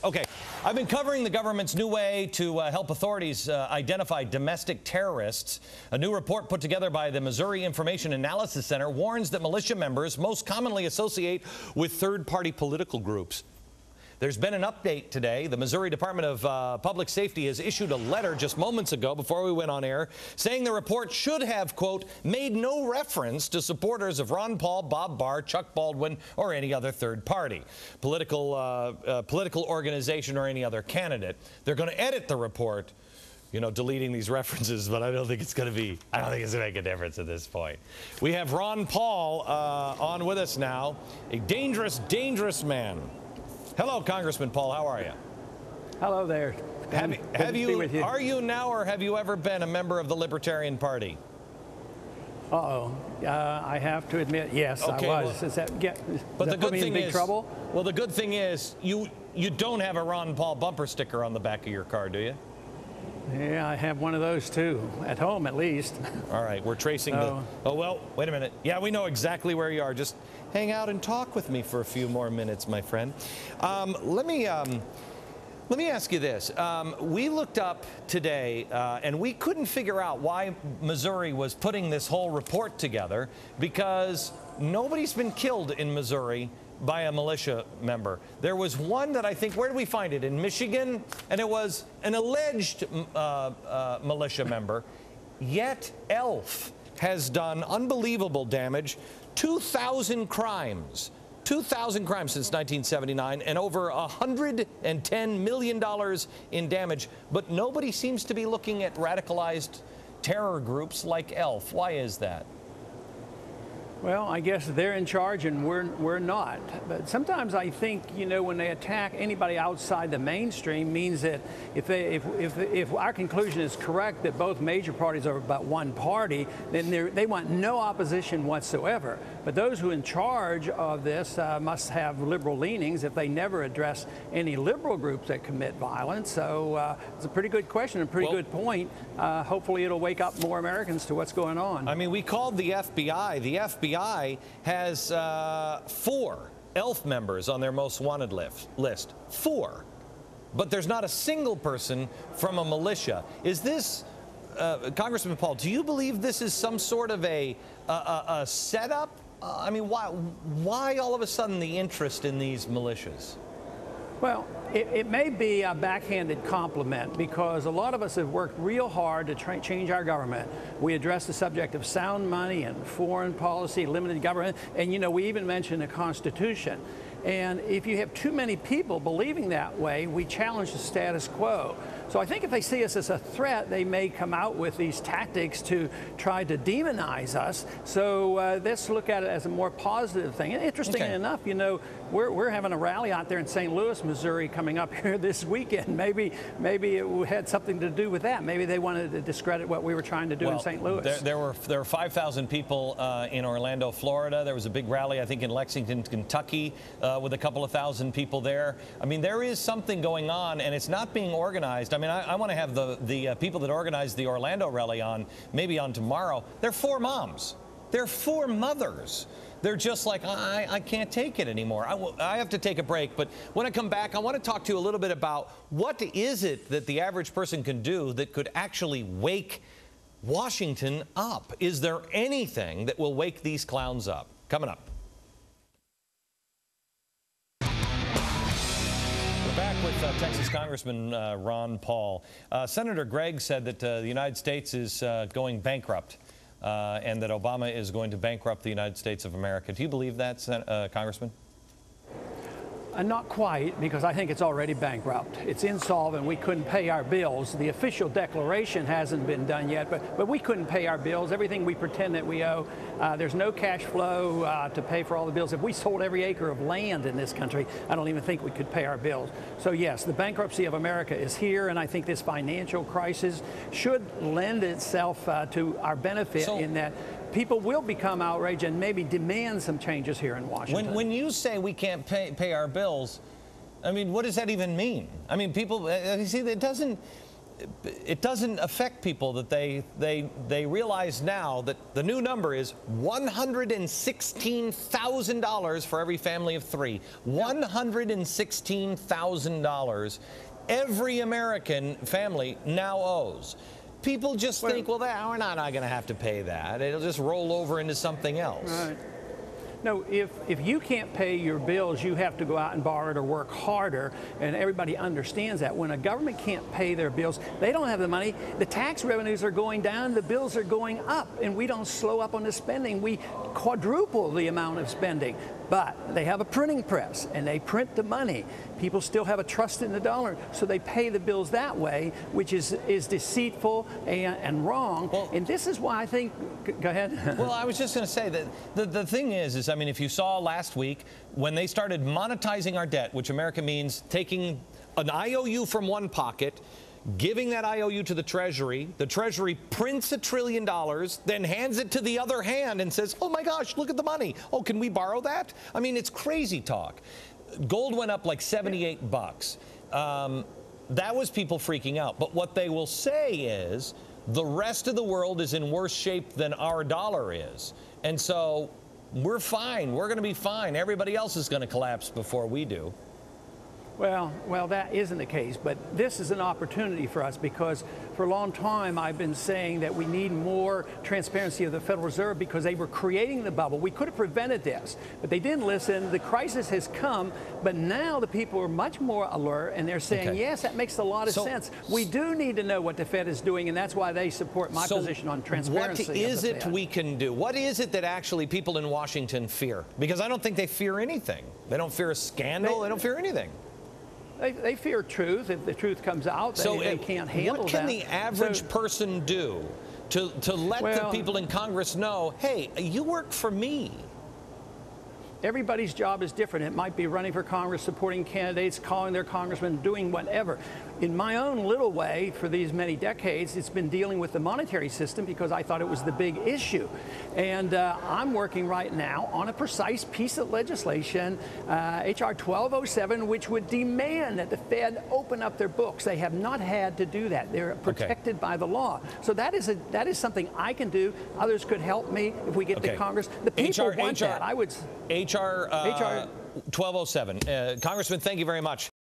Okay, I've been covering the government's new way to help authorities identify domestic terrorists. A new report put together by the Missouri Information Analysis Center warns that militia members most commonly associate with third-party political groups. There's been an update today. The Missouri Department of Public Safety has issued a letter just moments ago before we went on air saying the report should have, quote, made no reference to supporters of Ron Paul, Bob Barr, Chuck Baldwin, or any other third party, political organization, or any other candidate. They're going to edit the report, you know, deleting these references, but I don't think it's going to make a difference at this point. We have Ron Paul on with us now, a dangerous, dangerous man. Hello, Congressman Paul. How are you? Hello there. Are you now, or have you ever been a member of the Libertarian Party? I have to admit, yes, okay, I was. Well, but the good thing is, well, the good thing is, you don't have a Ron Paul bumper sticker on the back of your car, do you? Yeah, I have one of those too, at home at least. All right, we're tracing the. Oh well, wait a minute. Yeah, we know exactly where you are. Just hang out and talk with me for a few more minutes, my friend. Let me ask you this. We looked up today, and we couldn't figure out why Missouri was putting this whole report together, because nobody's been killed in Missouri by a militia member. There was one that I think, where did we find it? In Michigan, and it was an alleged militia member. Yet ELF has done unbelievable damage, 2,000 crimes. 2,000 crimes since 1979 and over $110 million in damage. But nobody seems to be looking at radicalized terror groups like ELF. Why is that? Well, I guess they're in charge and we're not. But sometimes I think, you know, when they attack anybody outside the mainstream, means that if our conclusion is correct that both major parties are about one party, then they want no opposition whatsoever. But those who are in charge of this must have liberal leanings if they never address any liberal groups that commit violence. So it's a pretty good question, a pretty good point. Hopefully it'll wake up more Americans to what's going on. I mean, we called the FBI. The FBI has 4 ELF members on their most wanted list. 4. But there's not a single person from a militia. Is this, Congressman Paul, do you believe this is some sort of a setup? I mean, why all of a sudden the interest in these militias? Well, it may be a backhanded compliment, because a lot of us have worked real hard to change our government. We address the subject of sound money and foreign policy, limited government, and, you know, we even mentioned the Constitution. And if you have too many people believing that way, we challenge the status quo. So I think if they see us as a threat, they may come out with these tactics to try to demonize us. So let's look at it as a more positive thing. And interestingly enough, you know, we're having a rally out there in St. Louis, Missouri, coming up here this weekend. Maybe it had something to do with that. Maybe they wanted to discredit what we were trying to do in St. Louis. There were 5,000 people in Orlando, Florida. There was a big rally, I think, in Lexington, Kentucky, with a couple of thousand people there. I mean, there is something going on, and it's not being organized. I mean, I want to have the people that organized the Orlando rally on, maybe on tomorrow. They're 4 moms. They're 4 mothers. They're just like, I can't take it anymore. I have to take a break. But when I come back, I want to talk to you a little bit about what is it that the average person can do that could actually wake Washington up? Is there anything that will wake these clowns up? Coming up. We're back with Texas Congressman Ron Paul. Senator Gregg said that the United States is going bankrupt and that Obama is going to bankrupt the United States of America. Do you believe that, Congressman? Not quite, because I think it's already bankrupt. It's insolvent. We couldn't pay our bills. The official declaration hasn't been done yet, but we couldn't pay our bills. Everything we pretend that we owe, there's no cash flow to pay for all the bills. If we sold every acre of land in this country, I don't even think we could pay our bills. So yes, the bankruptcy of America is here, and I think this financial crisis should lend itself to our benefit in that people will become outraged and maybe demand some changes here in Washington. When you say we can't pay our bills, I mean, what does that even mean? I mean, people, you see, it doesn't, it doesn't affect people that they realize now that the new number is $116,000 for every family of 3. $116,000 every American family now owes. People just think, well, we're not going to have to pay that. It'll just roll over into something else. Right. No, if you can't pay your bills, you have to go out and borrow it or work harder, and everybody understands that. When a government can't pay their bills, they don't have the money. The tax revenues are going down, the bills are going up, and we don't slow up on the spending. We quadruple the amount of spending. But they have a printing press, and they print the money. People still have a trust in the dollar, so they pay the bills that way, which is deceitful and wrong. Well, and this is why I think, go ahead. Well, I was just going to say that the thing is, I mean, if you saw last week, when they started monetizing our debt, which America means taking an IOU from one pocket, giving that IOU to the Treasury prints $1 trillion, then hands it to the other hand and says, oh my gosh, look at the money. Oh, can we borrow that? I mean, it's crazy talk. Gold went up like 78 bucks. That was people freaking out. But what they will say is the rest of the world is in worse shape than our dollar is. And so we're fine. We're going to be fine. Everybody else is going to collapse before we do. Well, that isn't the case, but this is an opportunity for us because for a long time I've been saying that we need more transparency of the Federal Reserve because they were creating the bubble. We could have prevented this, but they didn't listen. The crisis has come, but now the people are much more alert and they're saying, yes, that makes a lot of sense. We do need to know what the Fed is doing, and that's why they support my position on transparency. What is it we can do? What is it that actually people in Washington fear? Because I don't think they fear anything. They don't fear a scandal. They don't fear anything. They fear truth. If the truth comes out, they can't handle that. What can the average person do to let the people in Congress know, hey, you work for me? Everybody's job is different. It might be running for Congress, supporting candidates, calling their congressman, doing whatever. In my own little way, for these many decades, it's been dealing with the monetary system because I thought it was the big issue. And I'm working right now on a precise piece of legislation, H.R. 1207, which would demand that the Fed open up their books. They have not had to do that. They're protected by the law. So that is something I can do. Others could help me if we get to Congress. The people want that. I would. H.R. 1207. Congressman, thank you very much.